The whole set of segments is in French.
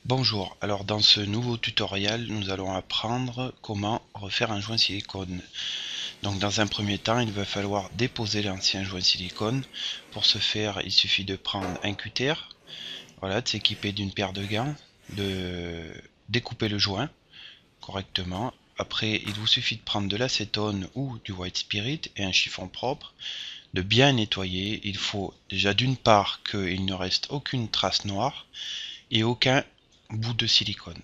Bonjour, alors dans ce nouveau tutoriel, nous allons apprendre comment refaire un joint silicone. Donc dans un premier temps, il va falloir déposer l'ancien joint silicone. Pour ce faire, il suffit de prendre un cutter, voilà, de s'équiper d'une paire de gants, de découper le joint correctement. Après, il vous suffit de prendre de l'acétone ou du white spirit et un chiffon propre, de bien nettoyer. Il faut déjà d'une part qu'il ne reste aucune trace noire et aucun bout de silicone.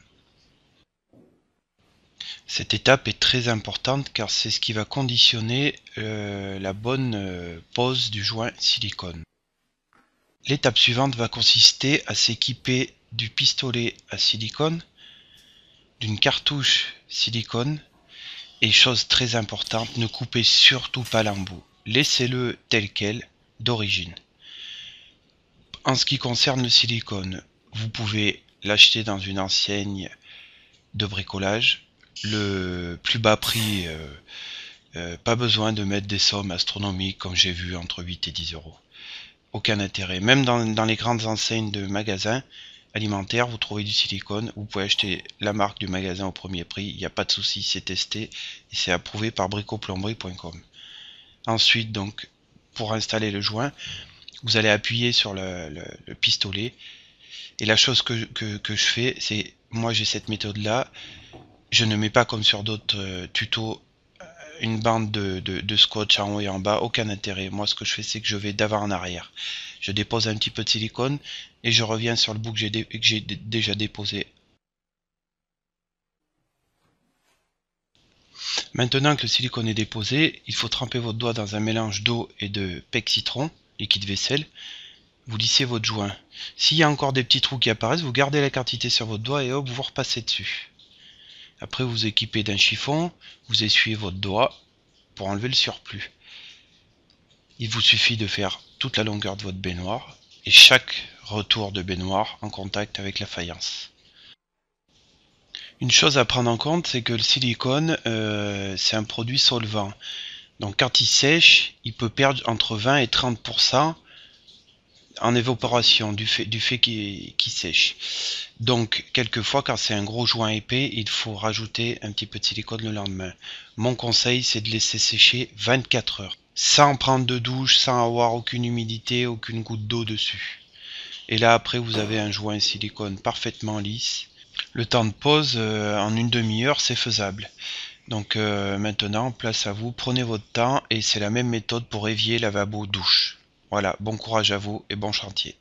Cette étape est très importante car c'est ce qui va conditionner la bonne pose du joint silicone. L'étape suivante va consister à s'équiper du pistolet à silicone, d'une cartouche silicone et chose très importante, ne coupez surtout pas l'embout. Laissez-le tel quel d'origine. En ce qui concerne le silicone, vous pouvez l'acheter dans une enseigne de bricolage. Le plus bas prix, pas besoin de mettre des sommes astronomiques comme j'ai vu entre 8 et 10 euros. Aucun intérêt. Même dans les grandes enseignes de magasins alimentaires, vous trouvez du silicone. Vous pouvez acheter la marque du magasin au premier prix. Il n'y a pas de souci, c'est testé et c'est approuvé par bricoplomberie.com. Ensuite, donc, pour installer le joint, vous allez appuyer sur le pistolet. Et la chose que je fais, c'est, moi j'ai cette méthode là, je ne mets pas comme sur d'autres tutos une bande de scotch en haut et en bas, aucun intérêt. Moi ce que je fais, c'est que je vais d'avant en arrière. Je dépose un petit peu de silicone et je reviens sur le bout que j'ai déjà déposé. Maintenant que le silicone est déposé, il faut tremper votre doigt dans un mélange d'eau et de pec citron, liquide vaisselle. Vous lissez votre joint. S'il y a encore des petits trous qui apparaissent, vous gardez la quantité sur votre doigt et hop, vous repassez dessus. Après, vous équipez d'un chiffon, vous essuyez votre doigt pour enlever le surplus. Il vous suffit de faire toute la longueur de votre baignoire et chaque retour de baignoire en contact avec la faïence. Une chose à prendre en compte, c'est que le silicone, c'est un produit solvant. Donc quand il sèche, il peut perdre entre 20 et 30% en évaporation du fait qu'il sèche. Donc quelquefois quand c'est un gros joint épais, il faut rajouter un petit peu de silicone le lendemain. Mon conseil, c'est de laisser sécher 24 heures sans prendre de douche, sans avoir aucune humidité, aucune goutte d'eau dessus. Et là après vous avez un joint silicone parfaitement lisse. Le temps de pose en une demi-heure, c'est faisable. Donc maintenant, place à vous, prenez votre temps et c'est la même méthode pour évier lavabo douche. Voilà, bon courage à vous et bon chantier.